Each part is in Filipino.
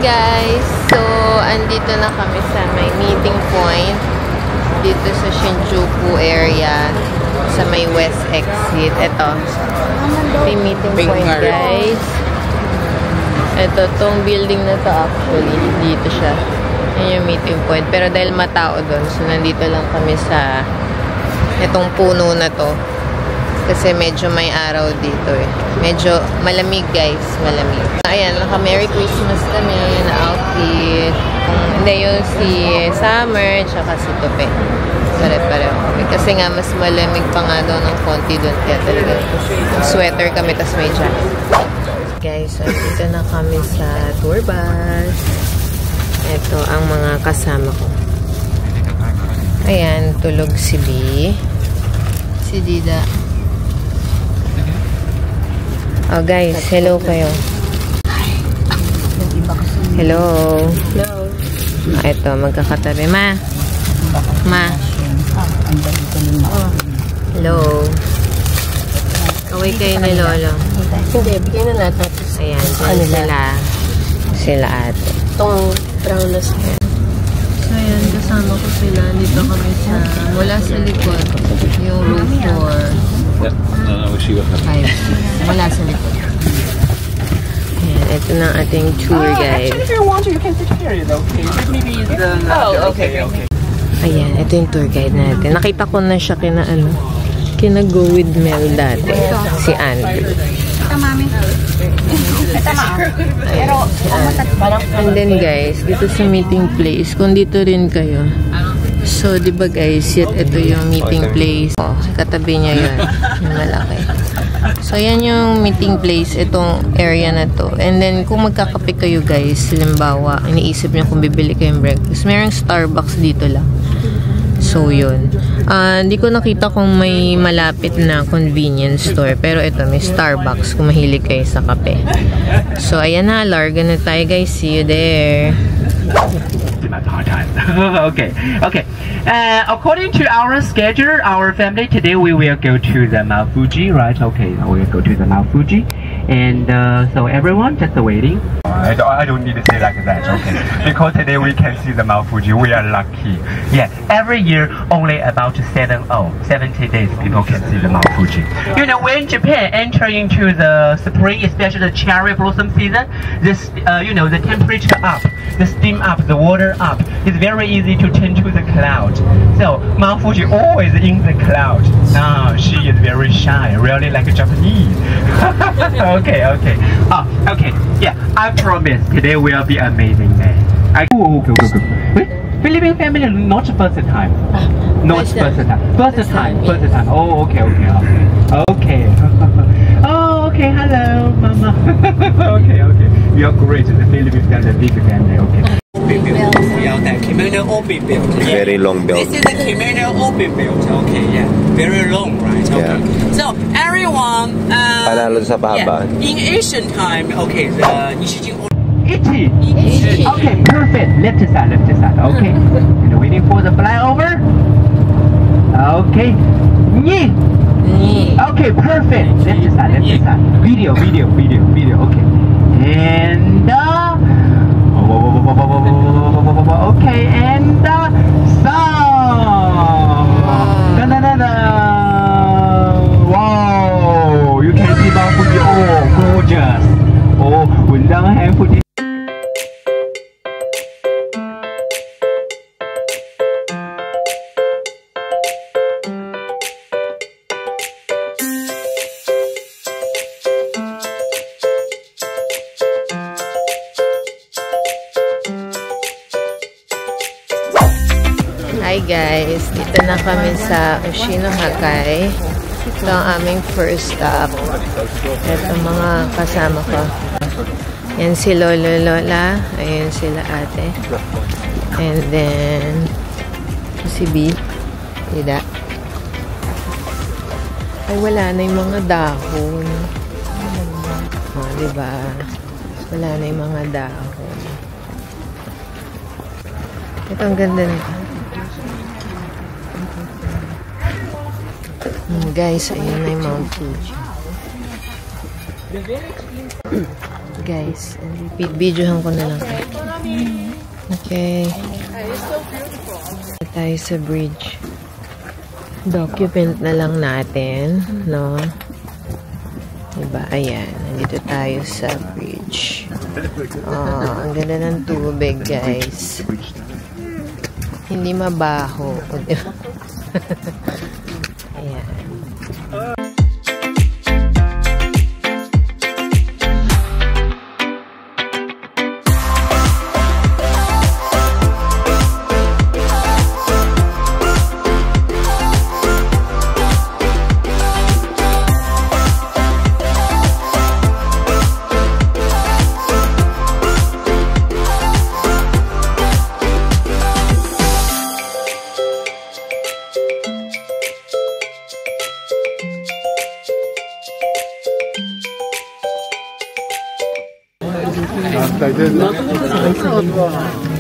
guys! So, andito na kami sa may meeting point dito sa Shinjuku area sa may west exit. Ito, may meeting point guys. Ito, tong building na to actually, dito siya. Yan yung meeting point. Pero dahil matao doon, so nandito lang kami sa itong puno na to. Kasi medyo may araw dito eh. Medyo malamig guys, malamig. Ayan, naka-Merry Christmas kami na outfit. Hindi yung si Summer, tsaka si Tope. Pare-pareho kami. Kasi nga, mas malamig pa nga daw ng konti doon. Kaya talaga, sweater kami, tas may jacket. Guys, so dito na kami sa tour bus. Ito ang mga kasama ko. Ayan, tulog si B. Si Dida. Oh guys, hello kayo. Hello. Hello. Ito, magkakatabi. Ma. Hello. Kaway kayo ni Lolo. Hindi, bigyan na natin. Ayan, sila ate. Itong brown na siya. So ayan, kasama ko sila. Dito kami sa, mula sa likod, yung room 4. 5, 6. Wala sa likod. Ayan, ito na ang ating tour guide. Actually, if you want to, you can sit here, okay? Maybe it's the... Oh, okay. Ayan, ito yung tour guide natin. Nakita ko na siya kina Go With Mel dati. Si Andrew. Ito, mami. Ito, ma. And then guys, dito sa meeting place, kung dito rin kayo, so, di ba guys, ito yung meeting place. Oh, katabi niya yun. Yung malaki. So, yan yung meeting place, itong area na to. And then, kung magkakape kayo guys, halimbawa, iniisip niyo kung bibili kayong breakfast, mayroong Starbucks dito lang. So, yun. Hindi ko nakita kung may malapit na convenience store. Pero ito, may Starbucks kung mahilig kayo sa kape. So, ayan na. Larga na tayo guys. See you there. Okay. According to our schedule, our family today we will go to the Mount Fuji, right? Okay, we will go to the Mount Fuji, and so everyone just waiting. I don't need to say like that, okay? Because today we can see the Mount Fuji. We are lucky. Yeah, every year only about 70 days people can see the Mount Fuji. You know, when Japan enter into the spring, especially the cherry blossom season, this you know, the temperature up, the steam up, the water up. It's very easy to turn to the cloud. So Mount Fuji always in the cloud. She is very shy, really like a Japanese. Okay. Okay. Yeah, I promise today will be amazing day. Go. Philippine family, not first time. Not first time. First time. Oh, okay. Oh, okay. Hello, Mama. Okay. We are great. The Philippine family, big family. Okay. Kimono open belt. Very long belt. This is the kimono open belt. Okay, yeah. Very long, right? Okay. Yeah. So everyone, Panalo sa pahaba. Yeah, in Asian time, okay, the Nishijin. Ichi. Okay, perfect. Left side. Okay. And waiting for the flyover. Okay. Ni. Okay, perfect. Left side. Video. Okay. And okay, and song. Wow, you can see Mount Fuji. Oh, gorgeous. Oh, undang hand Fuji. Hi guys, dito na kami sa Ushino-Hakai. Ito ang aming first stop. Ito mga kasama ko. Yan si Lolo Lola. Ayan sila ate. And then si B. Ida. Ay wala na yung mga dahon. Oh, diba? Wala na yung mga dahon. Ito ang ganda nito. Guys, ayun na yung Mount Fuji. guys. Videohan ko na lang. Okay. Tayo sa bridge. Document na lang natin, no? Diba? Ayan. Nandito tayo sa bridge. Oh, ang ganda ng tubig, guys. Hindi mabaho. Diba? Ayan.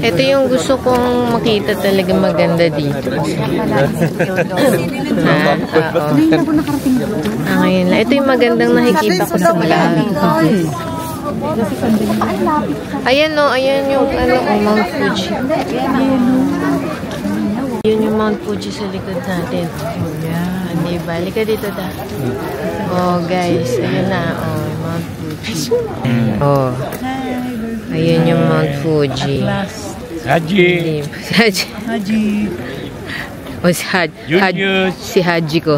Ito yung gusto kong makita talaga maganda dito. Ngayon lang. Ito yung magandang nakikita ko sa vlog. Ayan o, ayan yung Mount Fuji. Yun yung Mount Fuji sa likod natin. Yan, diba? Halika dito da. Oh guys, ayun na. Oh, Mount Fuji. Oh. Ayun yung Mount Fuji. Haji. Haji. O si si Haji ko.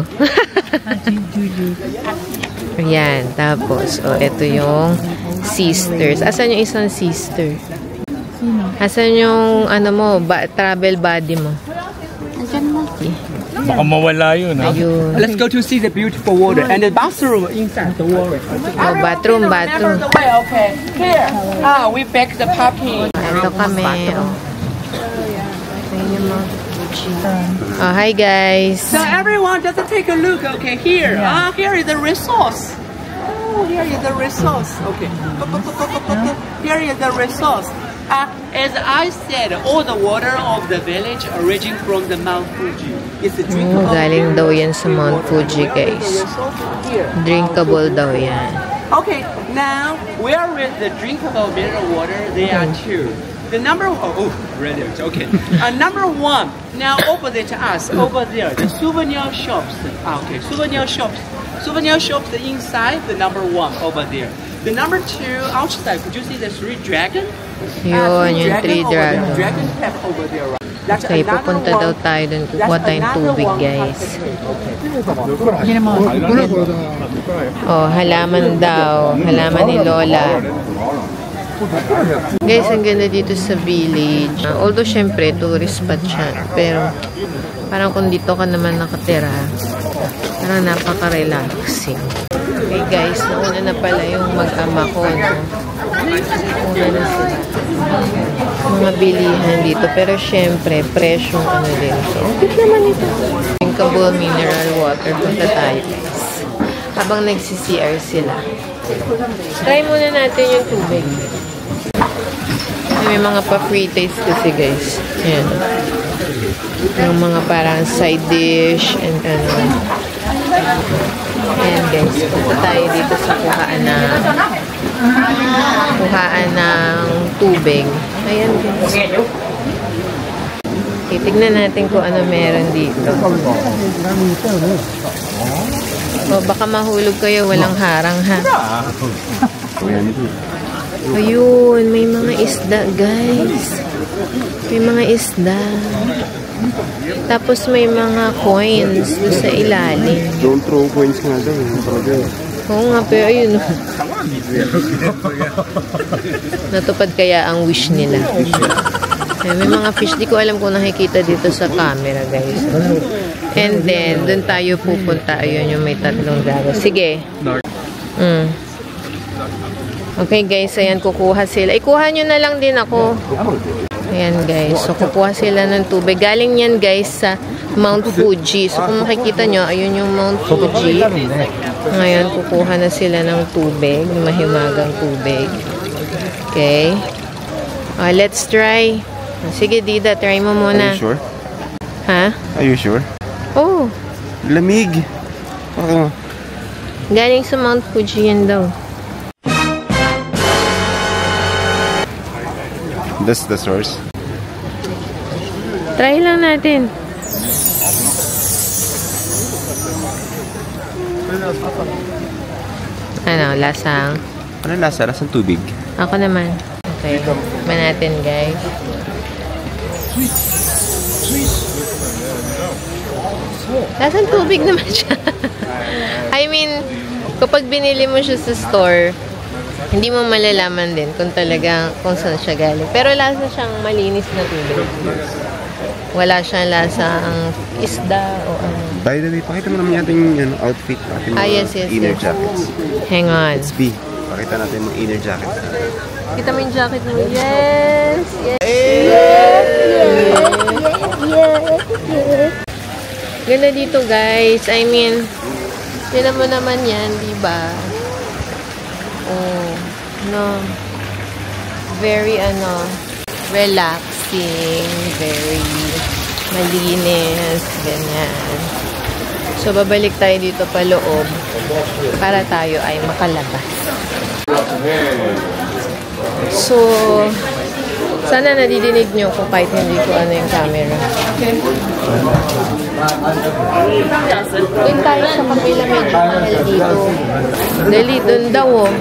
Ayan. Tapos, ito yung sisters. Asan yung isang sister? Asan yung, travel buddy mo? Baka mawala yun, ha? Ayun. Let's go to see the beautiful water and the bathroom inside the water. Oh, bathroom. Okay. Here. We back the parking. Ito kami. Oh. Ayun yung Mount Fuji. Oh, hi guys. So everyone, just take a look. Okay, here. Here is the resource. Oh, here is the resource. Okay. Here is the resource. As I said, all the water of the village originating from the Mount Fuji. It's drinkable. Galing daw yan sa Mount Fuji, guys. Drinkable daw yan. Okay, now where is the drinkable mineral water? There are two. The number red. Okay. Number one. Now opposite to us, over there, the souvenir shops. Okay, souvenir shops. Souvenir shops inside. The number one over there. The number two outside. Could you see the three dragon? Yun, yung three dragon. Dragon pet over there. Okay, pupunta daw tayo dun. Kukuha tayong tubig, guys. Oh, halaman daw. Halaman ni Lola. Guys, ang ganda dito sa village. Although, syempre, tourist spot siya. Pero, parang kung dito ka naman nakatira, parang napaka-relaxing. Okay, guys, nauna na pala yung mag-ama ko, no? Una na sila. Mga bilihan dito. Pero, syempre, presyong din. So, okay naman ito. Drinkable mineral water. Punta tayo, guys. Habang nagsi-CR sila. Try muna natin yung tubig. May mga pa-free taste kasi, guys. Ayan. Yung mga parang side dish and ayan, guys. Punta tayo dito sa kuhaan ng tubig. Ayan, guys. Titignan natin kung ano meron dito. O, baka mahulog kayo. Walang harang, ha? Ayun, may mga isda, guys. May mga isda. Tapos may mga coins doon sa ilalim. Don't throw coins nga daw. Oo nga, pero ayun. Natupad kaya ang wish nila. May mga fish. Di ko alam kung nakikita dito sa camera, guys. And then, doon tayo pupunta. Ayun yung may tatlong dagat. Sige. Okay, guys. Ayan, kukuha sila. Ikuha nyo na lang din ako. Ayan, guys. So, kukuha sila ng tubig. Galing yan, guys, sa Mount Fuji. So, kung makikita nyo, ayun yung Mount Fuji. Ngayon, kukuha na sila ng tubig. Mahimagang tubig. Okay. Let's try. Sige, Dida. Try mo muna. Are you sure? Ha? Are you sure? Oh. Lamig. Galing sa Mount Fuji yan daw. That's the source. Try lang natin. Ano, lasang? Ano lasa? Lasang tubig. Ako naman. Okay. Tikman natin, guys. Lasang tubig naman siya. I mean, kapag binili mo siya sa store, hindi mo malalaman din kung talagang kung saan siya galing. Pero lasa siyang malinis na tubig. Wala siyang lasang isda o ano. By the way, pakita mo naman yung outfit. Yes. Inner jackets. Hang on. It's B. Pakita natin yung inner jacket. Kita mo yung jacket mo. Yes! Ganda dito, guys. I mean, sila mo naman yan, diba? Oh, no. Very, relaxing. Very malinis. Ganyan. So, babalik tayo dito pa loob para tayo ay makalabas. So, sana nadidinig nyo ko kahit hindi ko ano yung camera. Doon tayo sa kapila, medyo mahal dito. Dali, doon daw oh.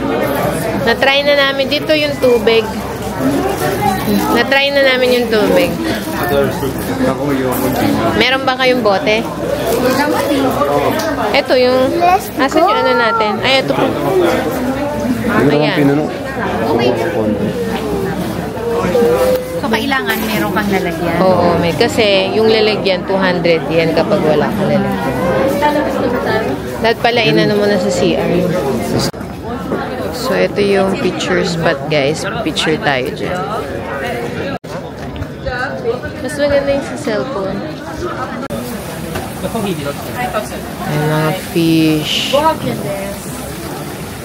Na-try na namin dito yung tubig. Na-try na namin yung tubig. Meron ba kayong bote? Ito yung... Asan yung ano natin? Ay, ito po. Ayan. So, kailangan meron kang lalagyan. Oo, may. Kasi yung lalagyan, 200 yan kapag wala kang lalagyan. Dapat pala inano mo na sa CR. So, ito yung picture spot, guys. Picture tayo dyan. Mas maganda yung sa cellphone. Ay, mga fish.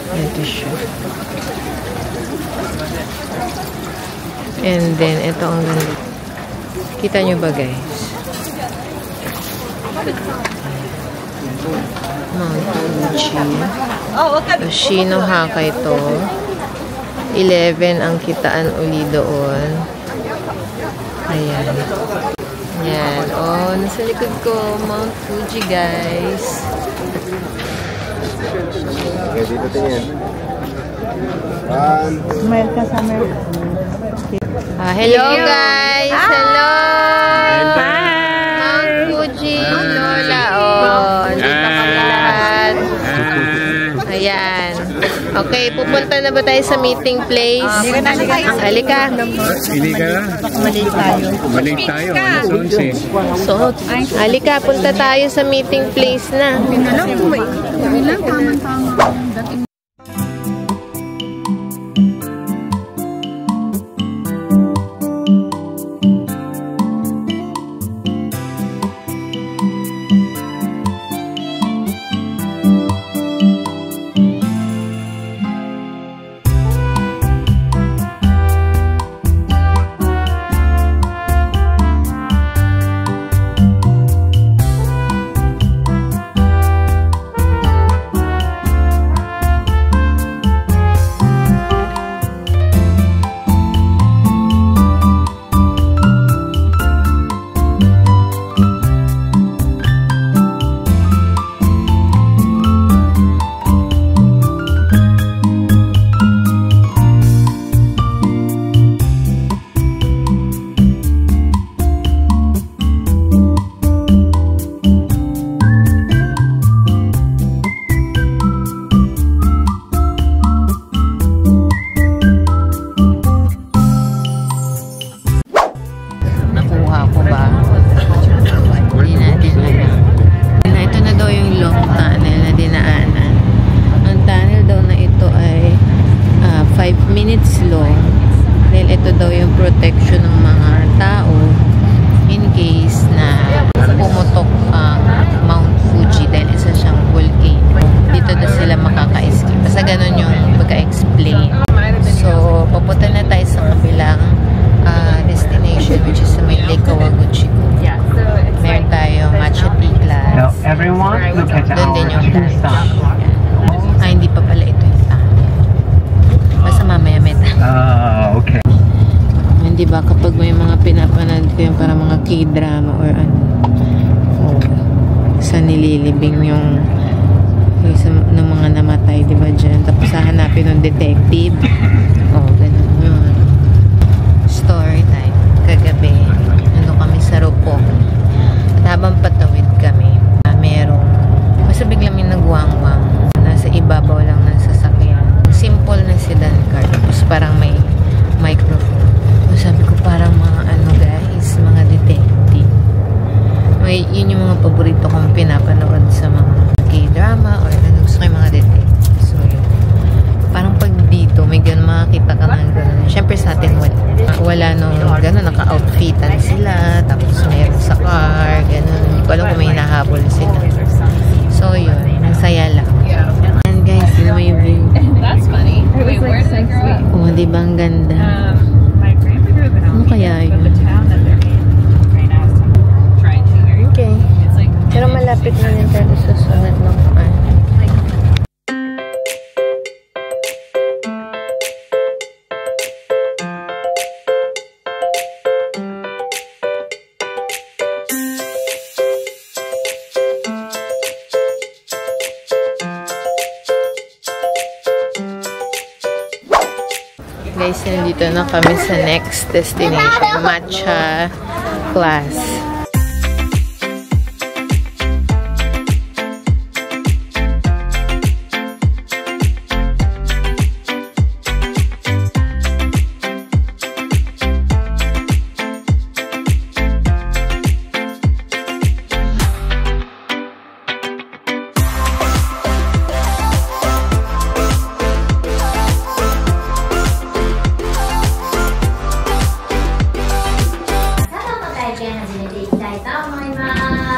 Ito siya. And then, ito ang ganda. Kita nyo ba, guys? Mount Fuji. Yoshino Haka ito. 11 ang kitaan uli doon. Ayan. Ayan. Oh, nasa likod ko. Mount Fuji, guys. Okay, dito tingin. Smile ka sa meron. Hello, guys! Hello! Mount Fuji, Lola. Oh, dito kami lahat. Ayan. Okay, pupunta na ba tayo sa meeting place? Halika. Hindi ka lang. Mali tayo. Alas 11. So, halika, punta tayo sa meeting place na. protection ng mga tao in case na pumutok ang Mount Fuji dahil isa siyang volcano. Dito na sila makaka-escape. Basta ganun yung pagka-explain. So, papunta na tayo sa kabilang destination which is sa may Lake Kawaguchiko. Meron tayo Matcha Tea Class. Now, everyone, look at Doon din our yung two stars. Hindi pa pala ito yung tank. Basta mamaya may tank. Okay. di ba kapag may mga pinapanood ko yung para mga K-drama or ano, sa nililibing yung isa ng mga namatay, di ba dyan? Tapos hahanapin ng detective. Ganun yun. Story time. Kagabi, ano kami sa Rupo. At habang patawid kami, merong basta biglang may nagwangwang. Nasa ibabaw lang ng sasakyan. Simple na sedan car. Tapos parang may microphone. Sabi ko parang mga ano guys, mga detective. Yun yung mga paborito kong pinapanood sa mga K-drama or gusto ko yung mga detective. So yun. Parang pag dito, may ganun makakita ka ng ganun. Siyempre sa atin wala nung ganun, naka-outfitan sila. Tapos meron sa car, ganun. Hindi ko alam kung may nahabol sila. So yun, nasaya lang. And guys, yun may view. That's funny. Wait, where's that girl? Diba ang ganda? My grandmother grew up in Ano kaya yun? the town that they're in right now. Trying to hear. Okay. It's like Pero malapit na rin tayo sa sunod ng kuan. Guys, nandito na kami sa next destination, matcha class.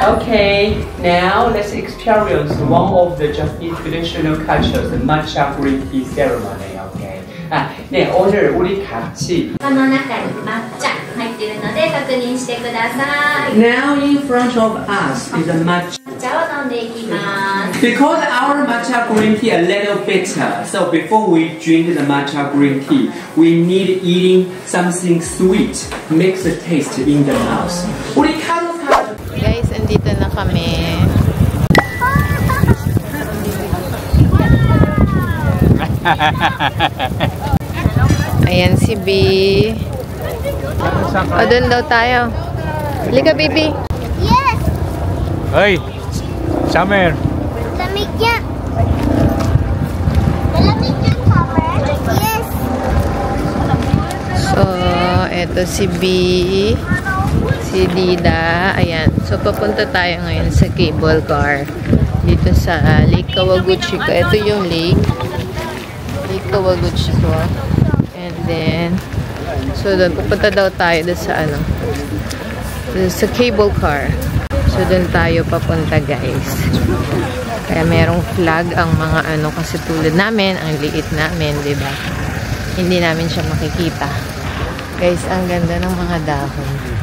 Okay, now let's experience one of the Japanese traditional cultures, the matcha green tea ceremony. Okay. 네, 오늘 우리 같이. この中に抹茶入っているので確認してください。 Now in front of us is a matcha. 抹茶を飲んでいきます。 Because our matcha green tea a little bitter, so before we drink the matcha green tea, we need eating something sweet, makes the taste in the mouth. 우리 Guys, andito na kami. Ayan si B. Doon daw tayo. Halika, baby. Yes! Hey! Summer! Lamig yan. Malamig yan, Papa? Yes. So, eto si B. Si Dida. Ayan. So, papunta tayo ngayon sa cable car. Dito sa Lake Kawaguchiko. Ito yung lake. Lake Kawaguchiko. And then, so doon, pupunta daw tayo doon sa ano. Doon sa cable car. So, doon tayo papunta, guys. Kaya merong flag ang mga ano, kasi tulad namin, ang liit namin, diba? Hindi namin siya makikita. Guys, ang ganda ng mga dahon.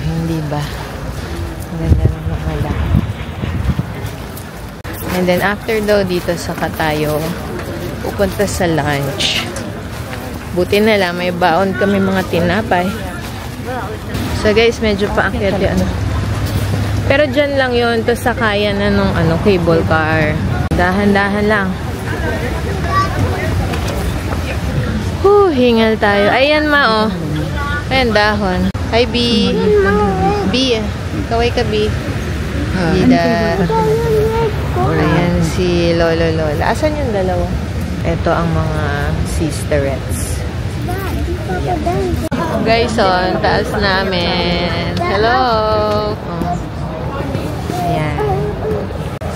Hindi ba? Ang ganda ng mga dahon. And then, after daw dito saka tayo pupunta sa lunch. Buti na lang, may baon kami mga tinapay. So guys, medyo paakyat yung ano. Pero dyan lang yun, to sakayan na nung ano, cable car. Dahan-dahan lang. Hingal tayo. Ayan ma, oh. Ayan, dahon. Hi, B. B. Kaway ka, B. Dida. Ayan si Lolo Lola. Asan yung dalawa? Ito ang mga sisterettes. Guys, on taas namin. Hello! Ayan.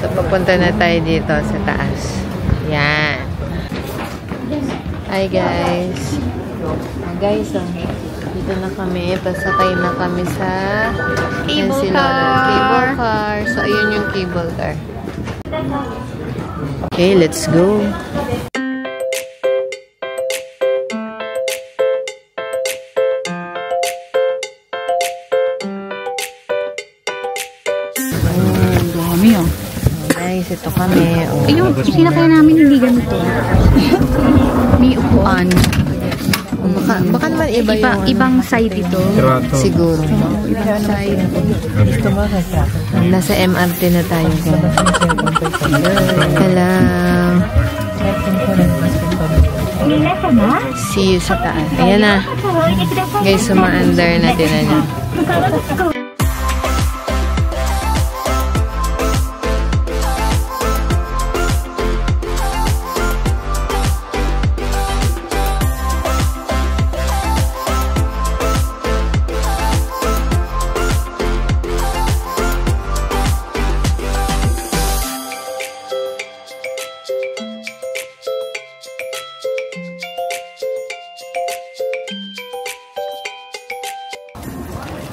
So, papunta na tayo dito sa taas. Ayan. Hi, guys. Guys, dito na kami. Pasakay na kami sa Cable car. Cable car. So, ayun yung cable car. Okay, let's go. Dami oh. Guys, ito kami. Yung sinakay namin hindi ganito. May upuan. Baka naman iba yung... Ibang side ito. Siguro. Ibang side. Nasa MRT na tayo. Hello. See you sa taas. Ayan na. Guys, suma-under natin na niya.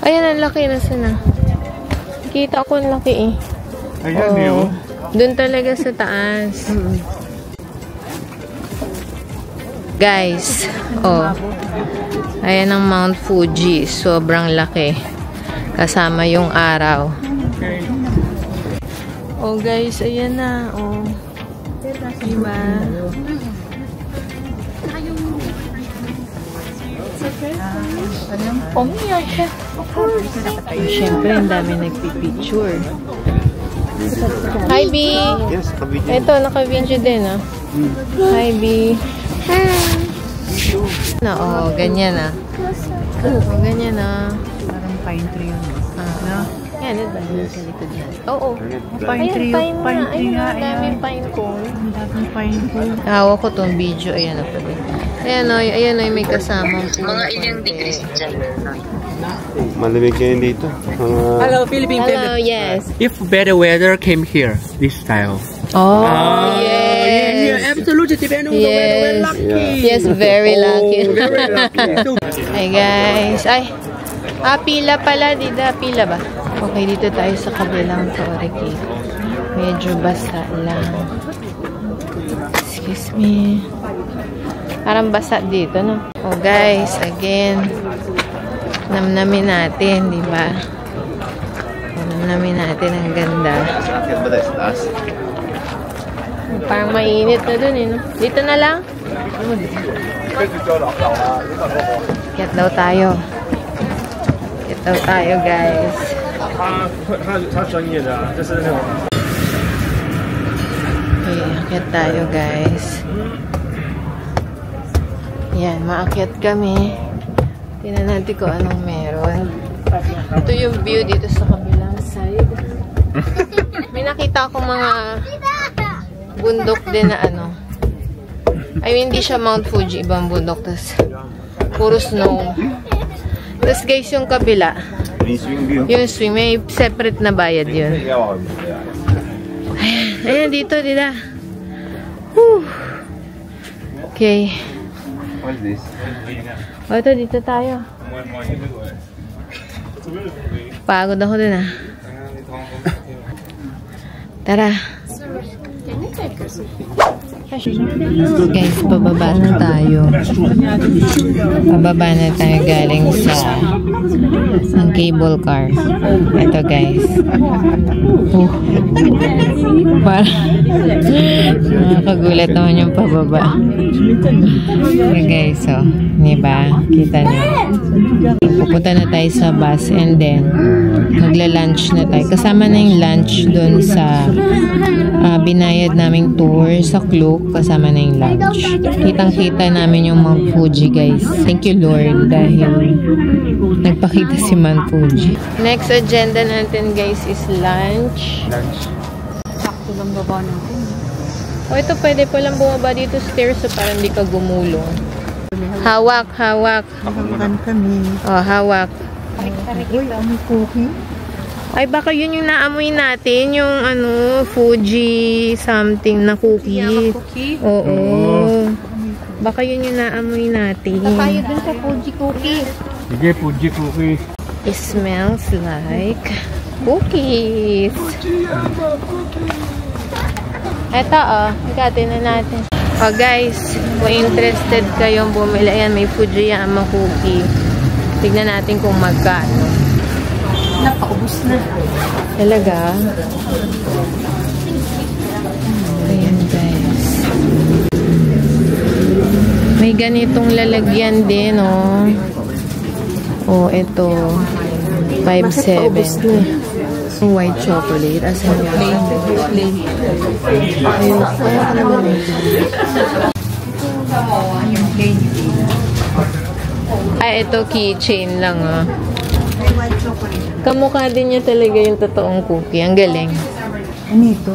Ayan, ang laki. Nasaan na? Kita ko ang laki eh. Ayan yun. Doon talaga sa taas. Guys, ayan ang Mount Fuji. Sobrang laki. Kasama yung araw. Oh guys, ayan na. Oh. Diba? Umiyak siya. Siyempre, ang dami nagpipicture. Hi, B! Yes, kabidyo. Ito, naka-video din, ah. Hi, B! Na, ganyan, ah. Ganyan, ah. Parang pine tree yun. Yan, ito. Sa likod yan. Oo. Pine tree yun. Pine tree nga. Ang daming pine cone. Ang daming pine cone. Hawak ko tong video. Ayan na pala. Ayan o, may kasamang po. Mga ilang degrees dyan. Malamig ngayon dito. Hello, Philippine. Hello, yes. If better weather came here, this style. Oh, yes. Yeah, absolutely. Depending on the weather, we're lucky. Yes, very lucky. Very lucky. Hi, guys. Ay, pila pala. Dida, pila ba? Okay, dito tayo sa kabilang Toriki. Medyo basa lang. Excuse me. Parang basa dito, no? Oh, guys, again. Namnamin natin, di ba? Namnamin natin ang ganda. Sakit ba tayo sa taas? Parang mainit na dun, eh, no? Dito na lang. Kiat daw tayo. Kiat daw tayo, guys. Okay, kiat tayo, guys. Yan, maakyat kami. Tingnan natin kung anong meron. Ito yung view dito sa kabilang side. May nakita akong mga bundok din na ano. I mean, hindi siya Mount Fuji, ibang bundok. Tapos, puro snow. Tapos guys, yung kabila. Yung swing, may separate na bayad yun. Ayan, dito, dito. Whew. Okay. What is this? O, ito, dito tayo. Pagod ako din, ah. Tara. Guys, pababa na tayo. Pababa na tayo galing sa ang cable car. Ito, guys. Nakakagulat naman yung pababa. Okay, guys, so, diba? Kita nyo. Pupunta na tayo sa bus and then magla-lunch na tayo. Kasama na yung lunch dun sa binayad naming tour sa Klook. Kasama na yung lunch. Kitang-kita namin yung Mount Fuji, guys. Thank you, Lord, dahil nagpakita si Mount Fuji. Next agenda natin, guys, is lunch. Sakto lang baba natin. O, ito pwede palang bumaba dito stairs so para hindi ka gumulong. Hawak, hawak. Makan kami. O, hawak. Uy, may cookie. Ay, baka yun yung naamoy natin. Yung ano, Fuji something na cookie. Cookie? Oo. Baka yun yung naamoy natin. Tayo dun sa Fuji cookie. Sige, Fuji cookie. It smells like cookies. Eto, ikatin na natin. Oh, guys, kung interested kayong bumili, ayan, may Fujiyama cookie. Tignan natin kung magkano. Napaubos na. Talaga? Ayan, guys. May ganitong lalagyan din, oh. Oh, ito. 5.7. White chocolate. Asan yun? Plain. Ayun. Ay, ito keychain lang, ah. Kamukha din niya talaga yung totoong cookie. Ang galing. Ano ito?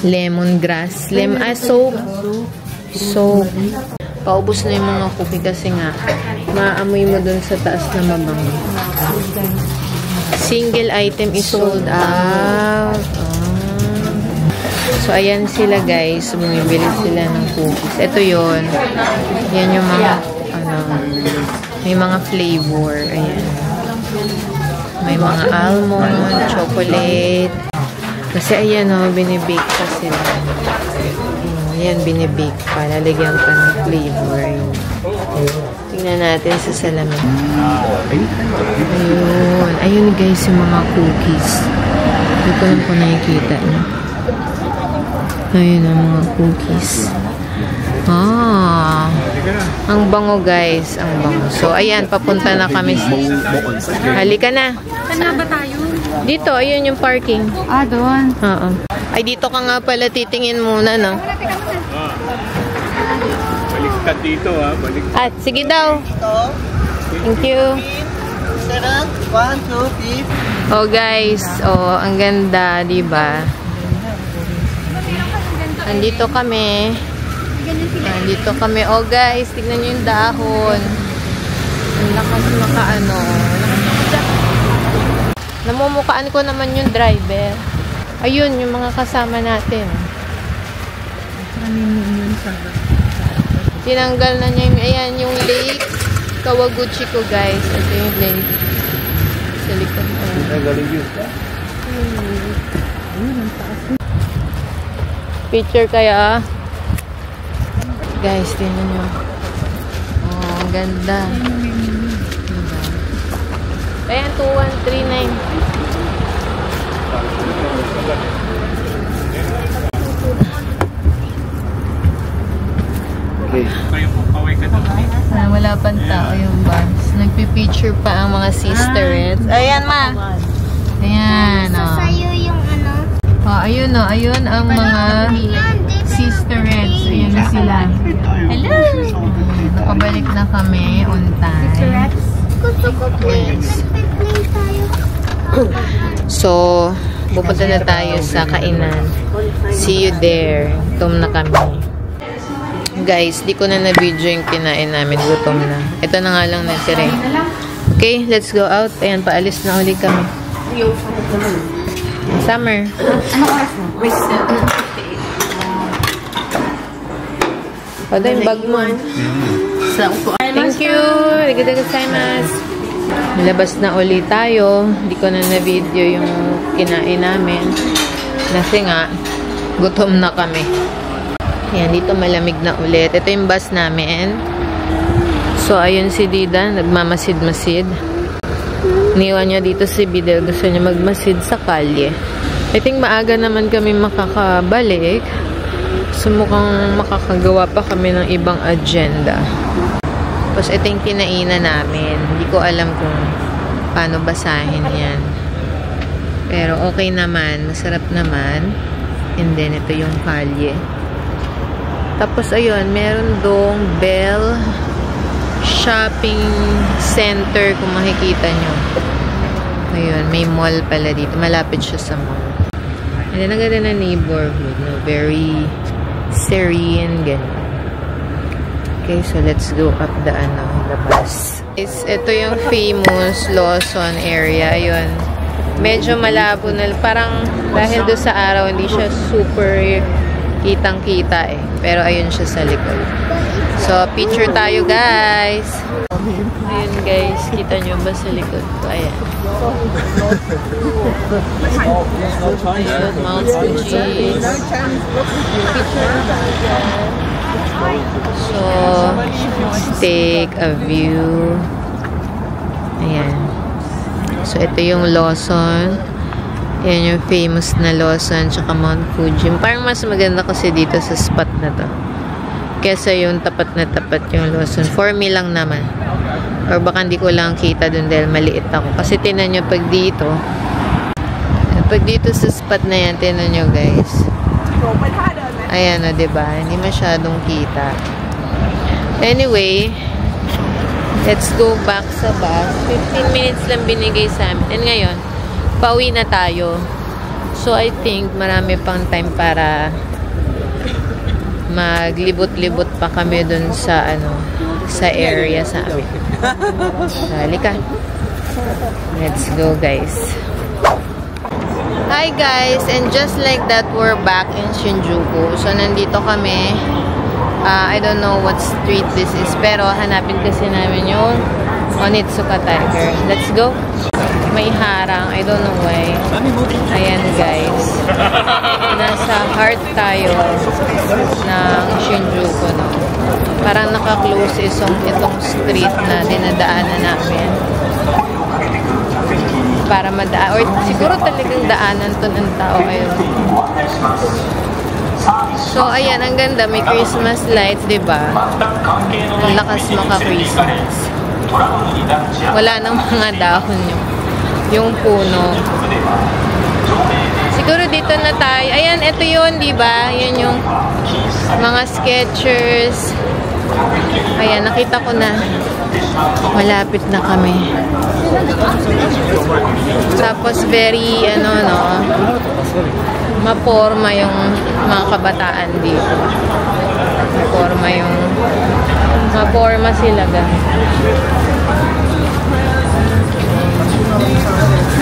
Lemongrass. Soap. Soap. Paubos na yung mga cookie kasi nga maamoy mo dun sa taas na mabango. Single item is sold out. So, ayan sila guys. Bumibili sila ng cookies. Ito yon. Yan yung mga may mga flavor. Ayan. May mga almond, chocolate. Kasi ayan o, binibake pa sila. Ayan, binibake pa. Lalagyan pa ng flavor. Tingnan natin sa salamin. Ayun. Ayun guys, yung mga cookies. Hindi ko lang po nakikita. Ayun ang mga cookies. Ah. Ang bango guys. Ang bango. So, ayan. Papunta na kami. Halika na. Saan ba tayo? Dito. Ayun yung parking. Ah, doon. Oo. Ay, dito ka nga pala titingin muna, no? Baliktad dito, ha? Baliktad. At, sige daw. Thank you. Oh, guys. Oh, ang ganda, diba? Andito kami. Andito kami. Oh, guys. Tignan nyo yung dahon. Ang lakas makaano. Namumukaan ko naman yung driver. Ayun, yung mga kasama natin. Tinanggal na niya yung, ayan, yung lake Kawaguchi ko, guys. Ito yung lake. Sa likod. Picture kaya. Guys, tingnan nyo. Oh, ang ganda. Ayan, 2139. Okay. Wala pang tao yung bus. Nagpipicture pa ang mga sisterettes. Ayan, ma. Ayan, oh. Sa'yo yung ano? Oh, ayun, oh. Ayun ang mga sisterettes. Ayan na sila. Hello! Nakabalik na kami on time. Gusto ko please. Nagpe-play tayo. So, pupunta na tayo sa kainan. See you there. Gutom na kami. Guys, di ko na na-video yung kinain namin. Gutom na. Ito na nga lang natira. Okay, let's go out. Ayan, paalis na ulit kami. Summer. Ano oras mo? Pada yung bag mo. Thank you. Arigatou. Nalabas na ulit tayo. Hindi ko na na-video yung kinain namin. Kasi nga, gutom na kami. Ayan, dito malamig na ulit. Ito yung bus namin. So, ayun si Dida. Nagmamasid-masid. Niwan niya dito si Bidel. Gusto niya magmasid sa kalye. I think maaga naman kami makakabalik. So, mukhang makakagawa pa kami ng ibang agenda. Tapos, ito yung kinainan namin. Hindi ko alam kung paano basahin yan. Pero, okay naman. Masarap naman. And then, ito yung kalye. Tapos, ayun, meron dong Bell Shopping Center, kung makikita nyo. Ayun, may mall pala dito. Malapit siya sa mall. And then, ang ganda na neighborhood, no? Very serene, ganyan. Okay, so let's go up the bus. Ito yung famous Lawson area. Ayun. Medyo malabo na. Parang dahil doon sa araw, hindi siya super kitang-kita eh. Pero ayun siya sa likod. So, picture tayo, guys. Ayun, guys. Kita nyo ba sa likod ko? Ayan. Ayun, Mount Fuji. Picture na tayo, guys. So, let's take a view. Ayan. So, ito yung Lawson. Yan yung famous na Lawson tsaka Mount Fuji. Parang mas maganda kasi dito sa spot na to. Kesa yung tapat na tapat yung Lawson. For me lang naman. Or baka hindi ko lang kita dun dahil maliit ako. Kasi tinan nyo pag dito sa spot na yan, tinan nyo guys. Ayan o, diba? Hindi masyadong kita. Anyway, let's go back sa bus. 15 minutes lang binigay sa amin. And ngayon, pauwi na tayo. So, I think marami pang time para maglibot-libot pa kami dun sa sa area sa amin. Halika. Let's go, guys. Hi, guys. And just like that, we're back in Shinjuku. So, nandito kami. I don't know what street this is, pero hanapin kasi namin yung Onitsuka Tiger. Let's go. May harang. I don't know why. Ayan, guys. Nasa heart tayo ng Shinjuku, no? Parang naka-close itong street na dinadaanan namin. Para madaan. Or siguro talagang daanan to ng tao. Ayun. So, ayan. Ang ganda. May Christmas lights, diba? Ang lakas maka-Christmas. Wala nang mga dahon yung puno. Siguro dito na tayo. Ayan, ito yun, diba? Yan yung mga Skechers. Ayan, nakita ko na. Malapit na kami. Tapos, very, maporma yung mga kabataan dito. Maporma sila, guys.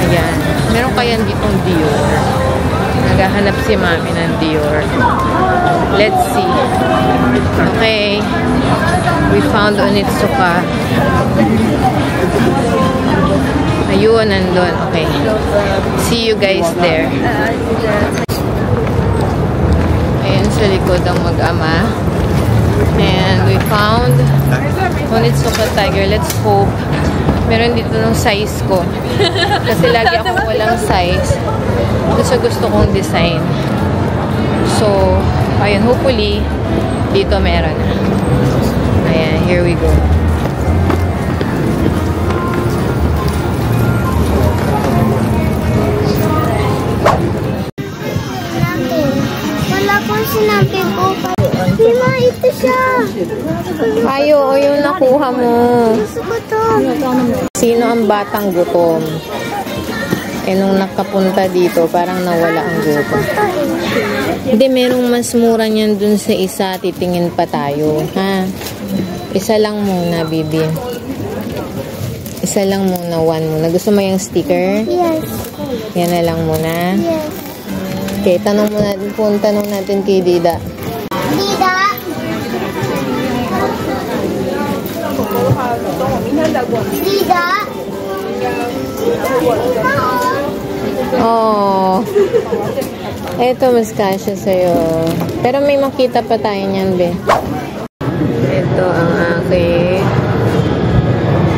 Ayan. Meron kaya ditong Dior. Naghahanap si Mami ng Dior. Let's see. Okay. We found Onitsuka. Ayun, nandun. Okay. See you guys there. Ayan sa likod ang mag-ama. And we found Onitsuka Tiger. Let's hope meron dito ng size ko. Kasi lagi ako walang size. Gusto kong design. So, ayun, hopefully, dito meron. Ayan, here we go. Wala pong sinabi ko. Dima, ito siya. Ayo, o yung nakuha mo. Gusto ko to. Sino ang batang gutom? Eh, nung nakapunta dito, parang nawala ang gutom. Hindi, merong mas mura niyan dun sa isa. Titingin pa tayo. Ha? Isa lang muna, bibi. Isa lang muna, one muna. Gusto mo yung sticker? Yes. Yan na lang muna. Yes. Okay, tanong natin kay Dida. Dida? Dida? Oh. Ito, mas kasya sa'yo. Pero may makita pa tayo niyan, be. Ito ang aking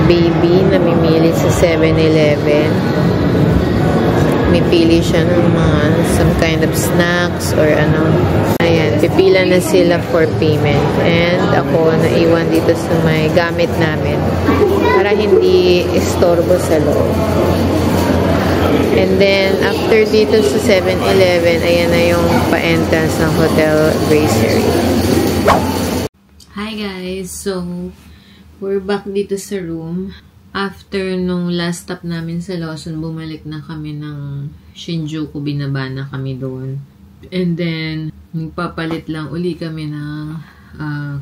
baby na mimili sa 7-Eleven. Mipili siya ng mga some kind of snacks or ano. Ayan, pipila na sila for payment. And ako, naiwan dito sa may gamit namin para hindi istorbo sa loob. And then, after dito sa 7-Eleven, ayan na yung pa-entrance ng Hotel Brasserie. Hi guys! So, we're back dito sa room. After nung last stop namin sa Lawson, bumalik na kami ng Shinjuku. Binaba na kami doon. And then, nagpapalit lang uli kami ng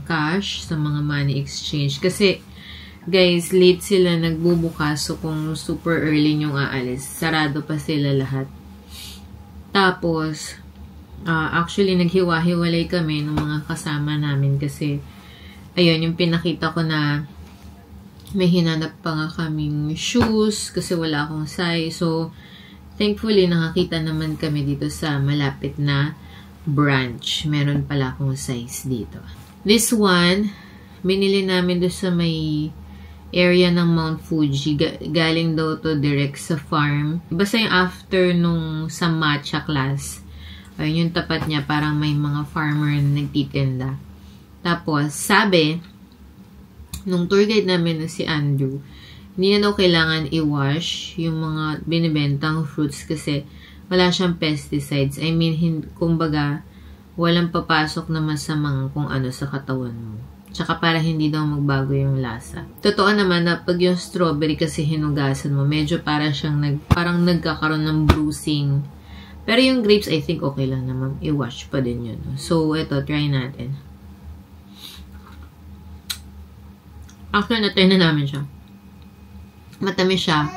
cash sa mga money exchange. Kasi, guys, late sila nagbubukas. So, kung super early yung aalis, sarado pa sila lahat. Tapos, actually, naghiwa-hiwalay kami ng mga kasama namin. Kasi, ayun, yung pinakita ko na may hinanap pa nga kaming shoes kasi wala akong size. So, thankfully, nakakita naman kami dito sa malapit na branch. Meron pala akong size dito. This one, binili namin doon sa may area ng Mount Fuji. Galing daw to direct sa farm. Basta yung after nung sa matcha class. Ayun, yung tapat niya, parang may mga farmer na nagtitinda. Tapos, sabi, nung tour guide namin na si Andrew, hindi na daw kailangan i-wash yung mga binibentang fruits kasi wala siyang pesticides. I mean, kumbaga, walang papasok na masamang kung ano sa katawan mo. Tsaka para hindi daw magbago yung lasa. Totoo naman na pag yung strawberry kasi hinugasan mo, medyo parang nagkakaroon ng bruising. Pero yung grapes, I think okay lang naman. I-wash pa din yun. So, ito, try natin. Actually, na-try na namin siya. Matamis siya.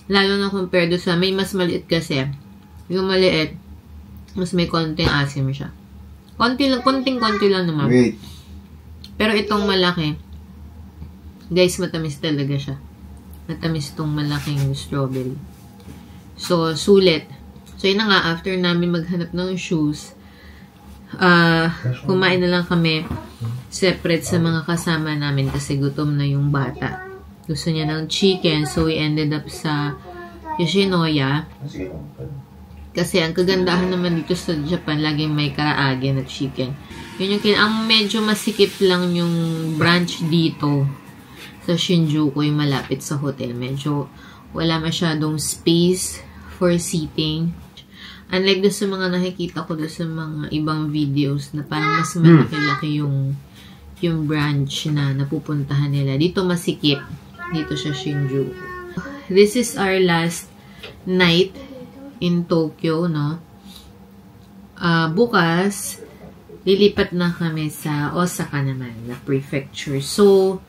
Lalo na compared sa may mas maliit kasi. Yung maliit, mas may konting asim siya. Konting-konti lang naman. Wait. Pero itong malaki, guys, matamis talaga siya. Matamis itong malaking strawberry. So, sulit. So, yun na nga, after namin maghanap ng shoes, kumain na lang kami separate sa mga kasama namin kasi gutom na yung bata. Gusto niya ng chicken, so we ended up sa Yoshinoya. Kasi ang kagandahan naman dito sa Japan, laging may karaage na chicken. Yun yung ang medyo masikip lang yung branch dito sa Shinjuku, yung malapit sa hotel. Medyo wala masyadong space for seating. Unlike doon sa mga nakikita ko doon sa mga ibang videos na parang mas malaki-laki yung branch na napupuntahan nila. Dito masikip. Dito sa Shinjuku. This is our last night in Tokyo, no? Bukas, lilipat na kami sa Osaka naman, na prefecture. So,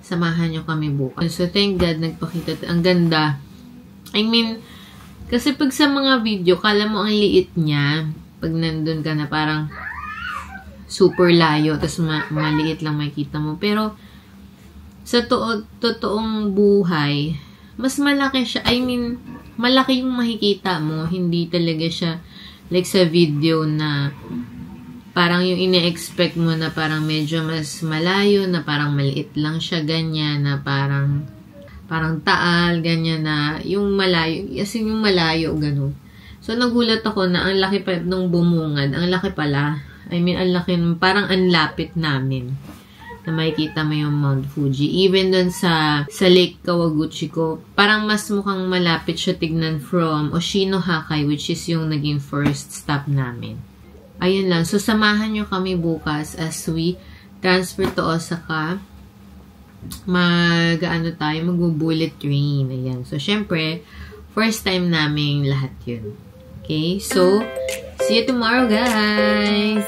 samahan nyo kami bukas. So, thank God, nagpakita. Ang ganda. I mean, kasi pag sa mga video, kala mo ang liit niya. Pag nandun ka na parang super layo, tapos maliit lang makikita mo. Pero, sa totoong buhay, mas malaki siya. I mean, malaki yung makikita mo. Hindi talaga siya like sa video na parang yung ine-expect mo na parang medyo mas malayo, na parang maliit lang siya, ganyan, na parang taal, ganyan, na yung malayo, as in yung malayo, gano'n. So, nagulat ako na ang laki pa nung bumungad, ang laki pala. I mean, ang laki, parang ang lapit namin na makikita mo yung Mount Fuji. Even dun sa Lake Kawaguchi ko, parang mas mukhang malapit siya tignan from Oshinohakai, which is yung naging first stop namin. Ayun lang. So, samahan nyo kami bukas as we transfer to Osaka. Mag-bullet train. Ayan. So, syempre, first time namin lahat yun. Okay? So, see you tomorrow, guys!